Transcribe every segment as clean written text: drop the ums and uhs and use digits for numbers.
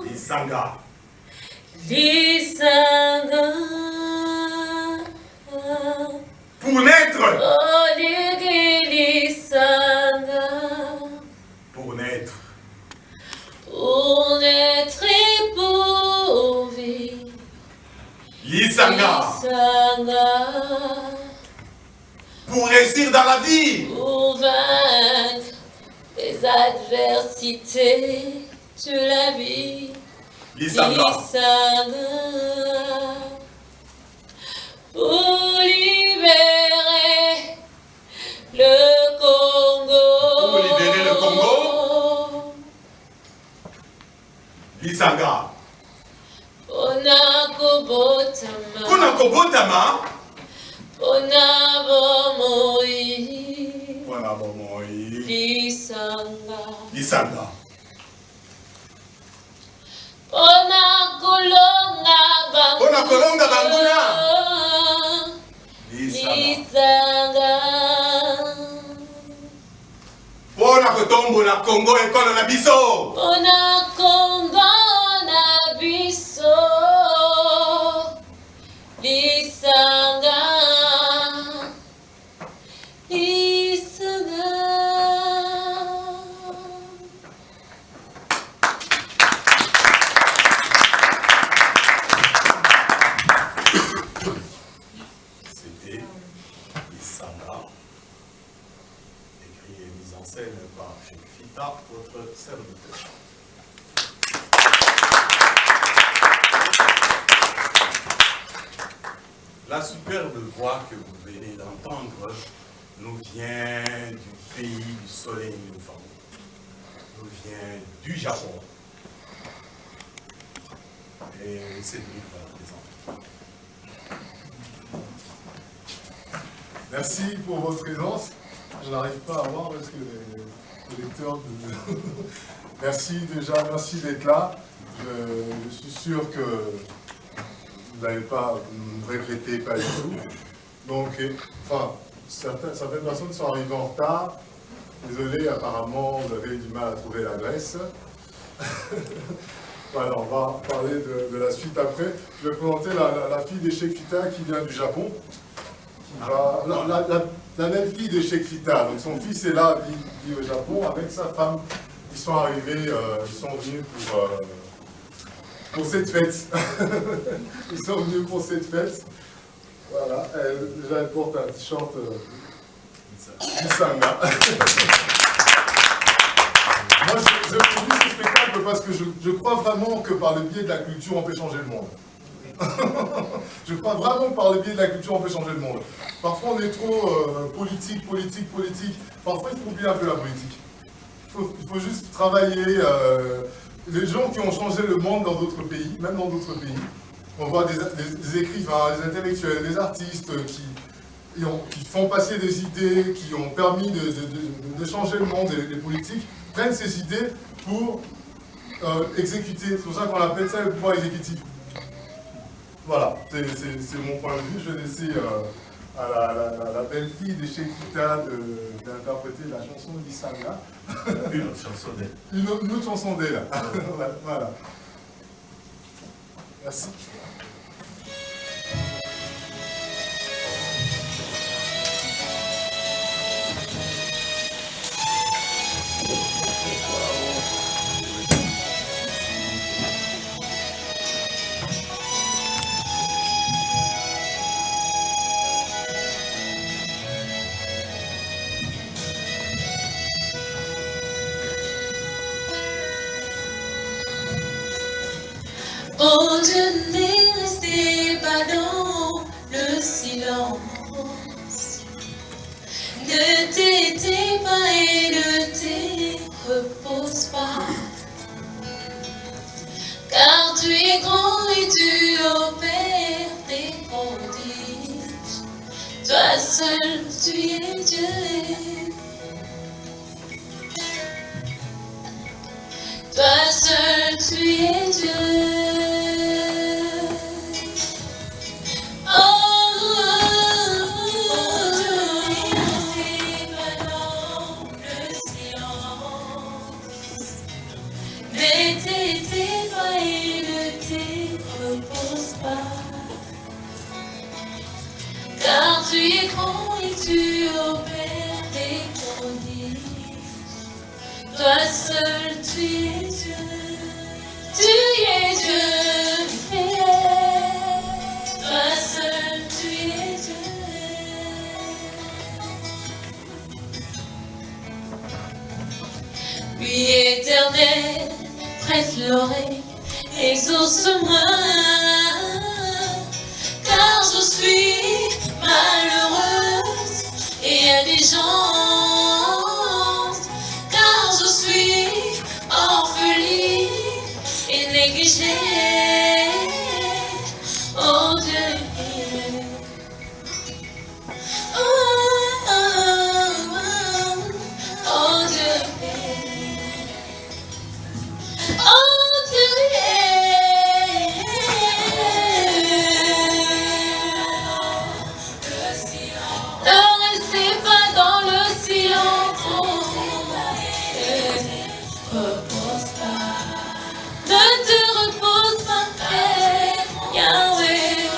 Lisanga. Lisanga. Pour naître. Lisanga. Pour naître. Pour naître et pour vivre. Lisanga. Lisanga. Pour réussir dans la vie. Pour vaincre les adversités de la vie. Lisanga. Lisanga. Pour libérer le Congo. Pour libérer le Congo. Lisanga. Onakobotama. Onakobotama. Onabomoi. Onabomoi. Lisanga. Lisanga. Onakolonga banguna. Onakolonga banguna. Lisanga. Pona kotombo na Congo ekolo na biso. Pona Congo na biso. Lisanga. Lisanga. C'était Lisanga, écrit et mis en scène par Cheikh Fita, votre serviteur. La superbe voix que vous venez d'entendre nous vient du pays du soleil levant, nous vient du Japon. Et Cédric va la présenter. Merci pour votre présence. Je n'arrive pas à voir parce que les lecteurs... Merci déjà, merci d'être là. Je suis sûr que vous n'allez pas me regretter, pas du tout. Donc, enfin, certaines personnes sont arrivées en retard. Désolé, apparemment, vous avez du mal à trouver l'adresse. Voilà, on va parler de la suite après. Je vais présenter la fille des Cheikh Fita qui vient du Japon. La belle-fille de Cheikh Fita, donc son fils est là, vit au Japon, avec sa femme. Ils sont arrivés, ils sont venus pour cette fête. Ils sont venus pour cette fête. Voilà, elle porte un t-shirt Lisanga. Moi, je produis ce spectacle parce que je crois vraiment que par le biais de la culture, on peut changer le monde. Je crois vraiment que par le biais de la culture, on peut changer le monde. Parfois, on est trop politique. Parfois, il faut oublier un peu la politique. Il faut juste travailler. Les gens qui ont changé le monde dans d'autres pays, même dans d'autres pays, on voit des écrivains, des intellectuels, des artistes qui font passer des idées, qui ont permis de changer le monde, et les politiques prennent ces idées pour exécuter. C'est pour ça qu'on appelle ça le pouvoir exécutif. Voilà, c'est mon point de vue. Je vais laisser à la belle-fille de Cheikh Fita d'interpréter la chanson Lisanga. Une autre chanson d'elle. Une autre chanson d'elle. Voilà. Merci. Oh, je n'ai resté pas dans le silence. Ne t'étais pas et ne te repose pas. Car tu es grand et tu opères des prodiges. Toi seul, tu es Dieu. Toi seul, tu es Dieu. seul, tu es Dieu. Tu es Dieu. Toi seul, tu es Dieu. Puis éternel, prête l'oreille, exauce-moi, car je suis malheureuse et indigente, car je suis orpheline et négligée. Oh Dieu, oh, oh, oh, oh Dieu, oh Dieu. Ne restez pas dans le silence. Repose pas. Ne te repose pas, Père Yahweh.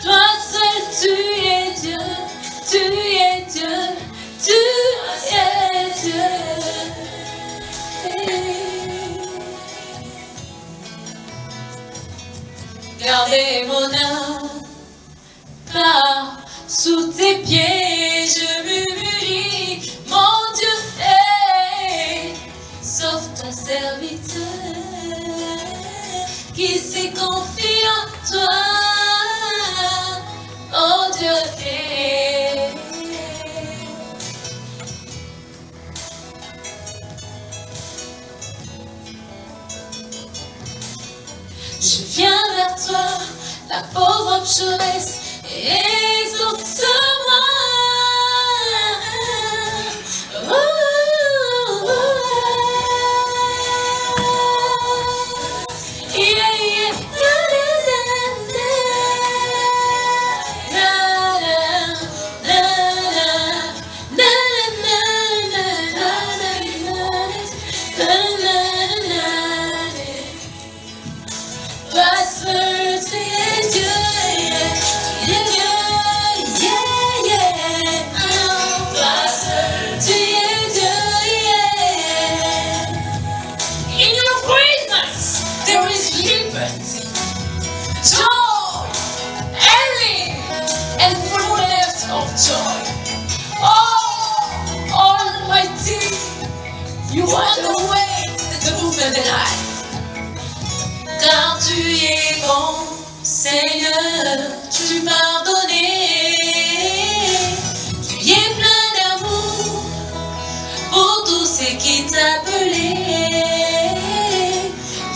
Toi seul, tu es Dieu. Tu es Dieu. Tu es Dieu. Gardez mon âme, car sous tes pieds je m'humilie, mon Dieu, sauve ton serviteur qui s'est confié en toi, oh Dieu. Je viens vers toi, la pauvre pécheresse, et exauce-moi. Oh, oh, oh. Yeah, yeah. Na, na, na, na, na, na, na, na, na, na, na. Toi seul, tu es Dieu, tu es Dieu, yeah, yeah. Toi seul, tu es Dieu, yeah. In your presence, there is liberty, joy, healing, and fullness of joy. Oh, Almighty, you are the way, the truth, and the life. Car tu es bon, Seigneur, tu m'as donné. Tu es plein d'amour pour tous ceux qui t'appelaient.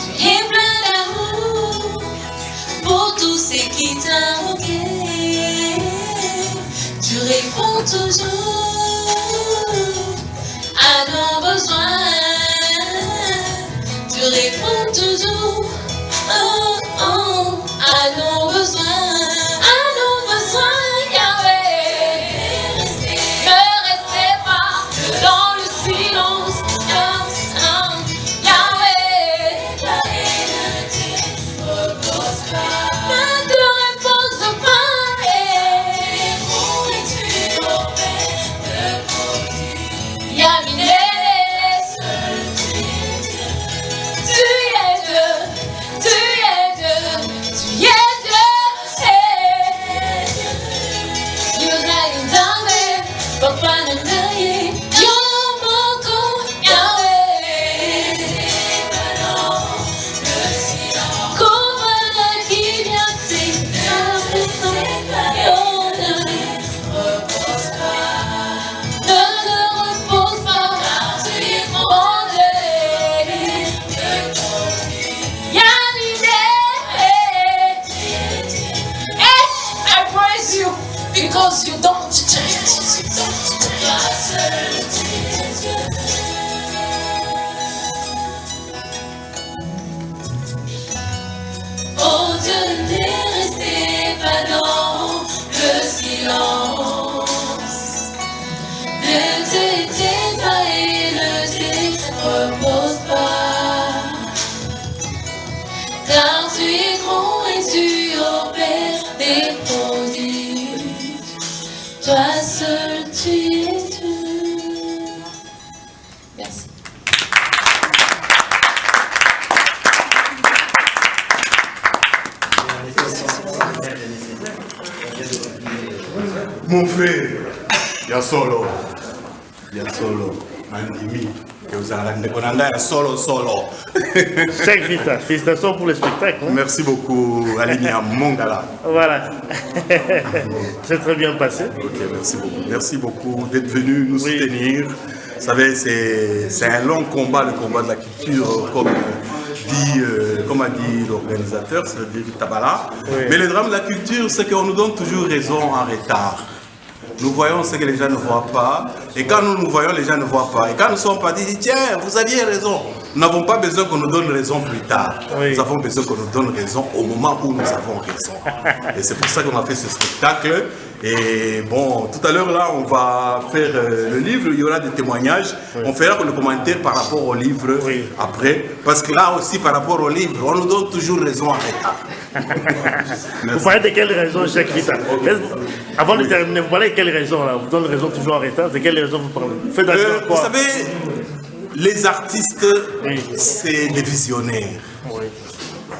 Tu es plein d'amour pour tous ceux qui t'invoquaient. Tu réponds toujours à nos besoins. Tu réponds toujours. Oh, oh, à nos besoins, Yahweh. Ne restez pas dans le silence, Yahweh. Ne te repose pas, Yahweh. Because you don't change. Oh Dieu, ne restez pas dans le silence. Ne t'éteins pas et ne te repose pas. Car tu es grand et tu opères des prodiges. Mon frère, il y a solo. Mandimi. Solo. Cheikh Vita, félicitations pour le spectacle. Hein? Merci beaucoup, Alinia Mongala. Voilà. C'est très bien passé. Ok, merci beaucoup. Merci beaucoup d'être venu nous soutenir. Vous savez, c'est un long combat, le combat de la culture, comme a dit l'organisateur, c'est-à-dire Tabala. Oui. Mais le drame de la culture, c'est qu'on nous donne toujours raison en retard. Nous voyons ce que les gens ne voient pas, et quand nous voyons, les gens ne voient pas. Et quand nous ne sommes pas dit, tiens, vous aviez raison. Nous n'avons pas besoin qu'on nous donne raison plus tard. Oui. Nous avons besoin qu'on nous donne raison au moment où nous avons raison. Et c'est pour ça qu'on a fait ce spectacle. Et bon, tout à l'heure, là, on va faire le livre, il y aura des témoignages. Oui. On fera le commentaire par rapport au livre après. Parce que là aussi, par rapport au livre, on nous donne toujours raison en retard. Vous parlez de quelles raisons, Cheikh Vita? Avant de terminer, vous parlez de quelles raisons là? Vous donnez raison toujours en retard. De quelles raisons vous parlez? Vous savez, les artistes, c'est des visionnaires. Oui.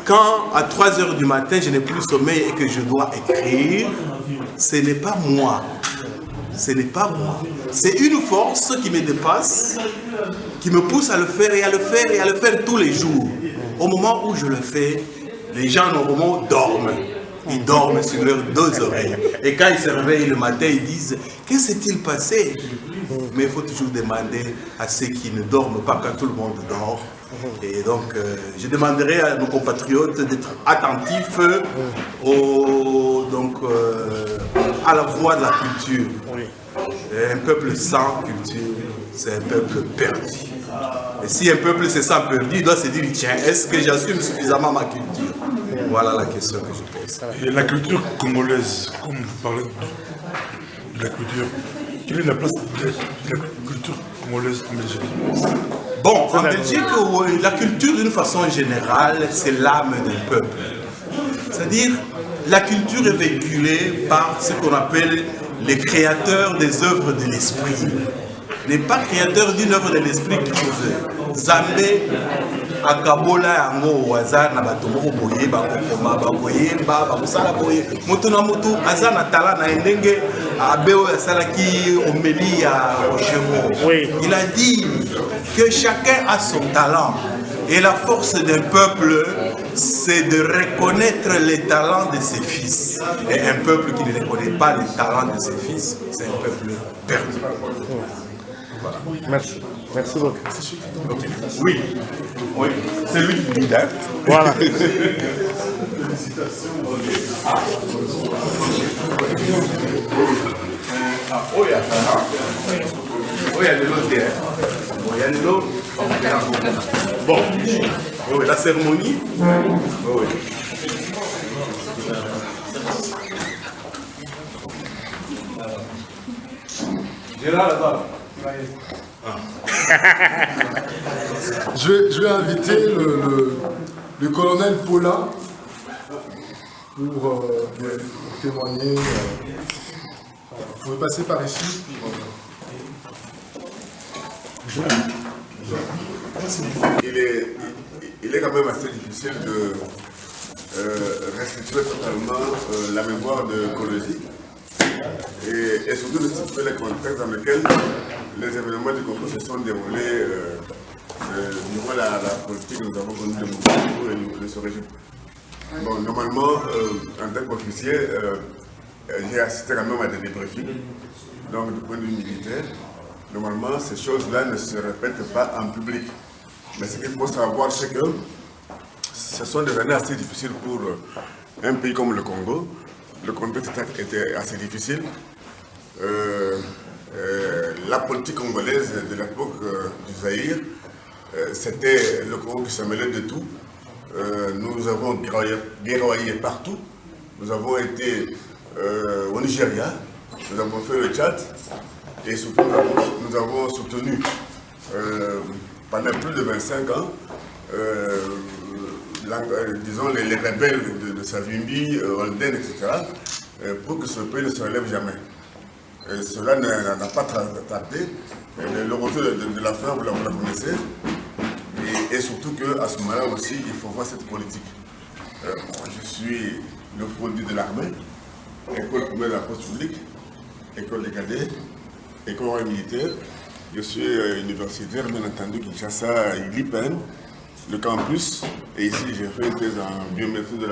Quand à 3 h du matin, je n'ai plus sommeil et que je dois écrire, ce n'est pas moi. Ce n'est pas moi. C'est une force qui me dépasse, qui me pousse à le faire et à le faire et à le faire tous les jours. Au moment où je le fais, les gens normalement dorment. Ils dorment sur leurs 2 oreilles. Et quand ils se réveillent le matin, ils disent « Qu'est-ce qui s'est passé ?» Mais il faut toujours demander à ceux qui ne dorment pas quand tout le monde dort. Et donc, je demanderai à nos compatriotes d'être attentifs à la voix de la culture. Un peuple sans culture, c'est un peuple perdu. Et si un peuple se sent perdu, il doit se dire, tiens, est-ce que j'assume suffisamment ma culture? Voilà la question que je pose. Et la culture congolaise, comme vous parlez de la culture, quelle est la place de la culture congolaise en Belgique? Bon, en Belgique, la culture d'une façon générale, c'est l'âme d'un peuple. C'est-à-dire, la culture est véhiculée par ce qu'on appelle les créateurs des œuvres de l'esprit. N'est pas créateur d'une œuvre de l'esprit qui veut. Zambé, Akabola, Yango, Wazar, Nabatomoko, Boye, Bakokoma, Bakoye, Bakosala, Boye, Motuna Motu, Azan, Atala, Naendenge, Abeo, Salaki, Omeli, Rochero. Il a dit que chacun a son talent. Et la force d'un peuple, c'est de reconnaître les talents de ses fils. Et un peuple qui ne reconnaît pas les talents de ses fils, c'est un peuple perdu. Voilà. Merci. Merci beaucoup. Okay. Oui. C'est lui qui dit. Voilà. Bon, la cérémonie. Gérard, là-bas. Je vais inviter le colonel Paulin pour témoigner. Vous pouvez passer par ici. Il est quand même assez difficile de restituer totalement la mémoire de Colosie et surtout de situer les contextes dans lesquels les événements du Congo se sont déroulés durant la politique que nous avons connue de Mobutu et de ce régime. Bon, normalement, en tant qu'officier, j'ai assisté quand même à des débriefings, donc du point de vue militaire. Normalement, ces choses-là ne se répètent pas en public. Mais ce qu'il faut savoir, c'est que ce sont des années assez difficiles pour un pays comme le Congo. Le contexte était assez difficile. La politique congolaise de l'époque du Zaïre, c'était le Congo qui se mêlait de tout. Nous avons guerroyé partout. Nous avons été au Nigeria, nous avons fait le Tchad, et surtout nous avons soutenu pendant plus de 25 ans disons les rebelles de Savimbi, Holden, etc., pour que ce pays ne se relève jamais. Et cela n'a pas tardé. Le retour de la fin, vous la connaissez. Et surtout qu'à ce moment-là aussi, il faut voir cette politique. Je suis le produit de l'armée, école primaire de la poste publique. école des cadets, école militaire. Je suis universitaire, bien entendu, Kinshasa, l'IPEN, le campus. Et ici, j'ai fait une thèse en biométrie de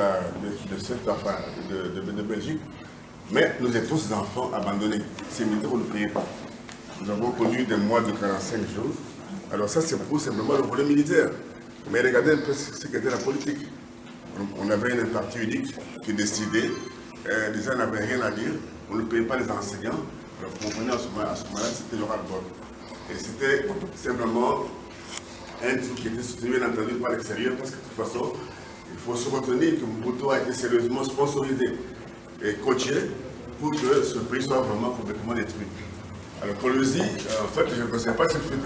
Belgique. Mais nous étions ces enfants abandonnés. Ces militaires, on ne payait pas. Nous avons connu des mois de 45 jours. Alors ça, c'est pour simplement le volet militaire. Mais regardez un peu ce qu'était la politique. On avait une partie unique qui décidait. Les gens n'avaient rien à dire. On ne payait pas les enseignants. Alors, vous comprenez, à ce moment-là, c'était le ras-le-bol. Et c'était simplement un truc qui était soutenu, bien entendu, par l'extérieur, parce que de toute façon, il faut se retenir que Mobutu a été sérieusement sponsorisé et coaché pour que ce pays soit vraiment complètement détruit. Alors, Kolosi, en fait, je ne connaissais pas cette fête.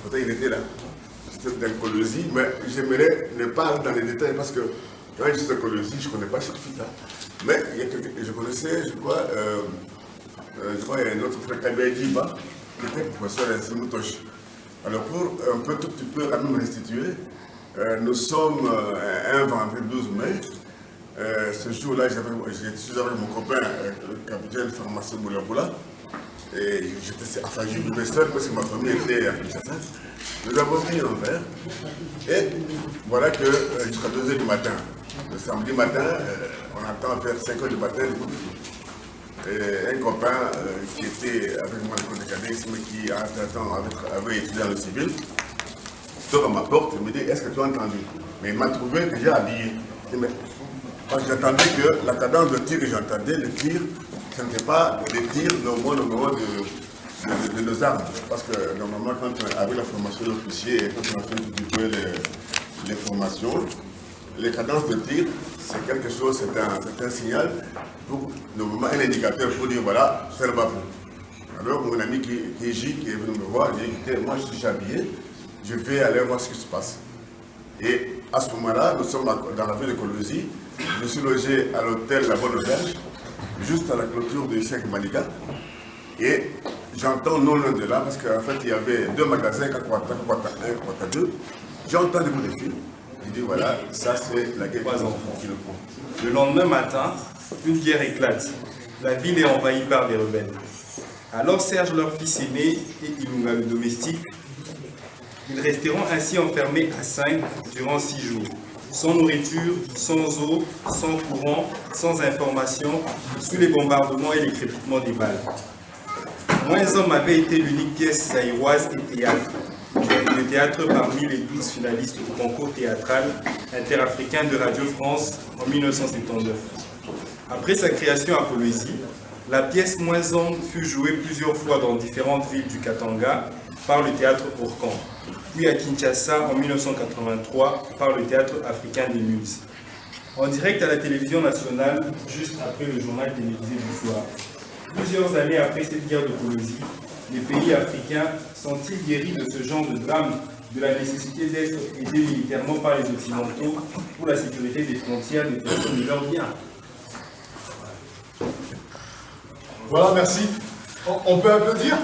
Pourtant, il était là. C'était dans Kolosi, mais j'aimerais ne pas aller dans les détails parce que quand j'étais à Kolosi, je ne connais pas cette fête. Mais il y a je connaissais, je crois, il y a un autre frère, Kabia Diba, qui était professeur à Simoutoche. Alors, pour un peu tout petit peu rapidement restituer, nous sommes un vendredi 12 mai. Ce jour-là, je suis avec mon copain, le capitaine pharmacien Boulaboula. Et je vivais seul parce que ma famille était à Kinshasa. Nous avons pris un verre. Et voilà que jusqu'à 2 h du matin, le samedi matin, on attend vers 5 h du matin le coup de fil. Et un copain qui était avec moi à l'école de cadets, mais qui à un temps avait étudié dans le civil, sort à ma porte et me dit: est-ce que tu as entendu? Mais il m'a trouvé déjà habillé. J'attendais que la cadence de tir que j'entendais, le tir, ce n'était pas les tirs normalement de nos armes. Parce que normalement, avec la formation d'officier et quand on a fait un petit peu les formations, les cadences de tir, c'est quelque chose, c'est un signal, pour, normalement un indicateur pour dire voilà, ça ne va plus. Alors mon ami qui est venu me voir, il dit: écoutez, moi je suis habillé, je vais aller voir ce qui se passe. Et à ce moment-là, nous sommes dans la ville de Kolosi, je suis logé à l'hôtel La Bonne Auberge, juste à la clôture de Cheikh Malika. Et j'entends non loin de là, parce qu'en fait il y avait 2 magasins, Kakwata 1, Kakwata 2. J'entends des coups de fil. Je dis voilà, ça c'est la guerre des enfants qui le font. Le lendemain matin, une guerre éclate. La ville est envahie par des rebelles. Alors Serge, leur fils aîné, et Ilunga, le domestique, ils resteront ainsi enfermés à 5 durant 6 jours. Sans nourriture, sans eau, sans courant, sans information, sous les bombardements et les crépitements des balles. Moins Hommes avait été l'unique pièce zaïroise et théâtre. Le théâtre parmi les 12 finalistes au concours théâtral interafricain de Radio France en 1979. Après sa création à Kolosi, la pièce Moins Hommes fut jouée plusieurs fois dans différentes villes du Katanga par le théâtre Orkan, puis à Kinshasa en 1983 par le théâtre africain des Muses. En direct à la télévision nationale, juste après le journal télévisé du soir. Plusieurs années après cette guerre de Kolosi, les pays africains sont-ils guéris de ce genre de drame, de la nécessité d'être aidés militairement par les Occidentaux pour la sécurité des frontières des personnes de leurs biens? Voilà, merci. On peut applaudir.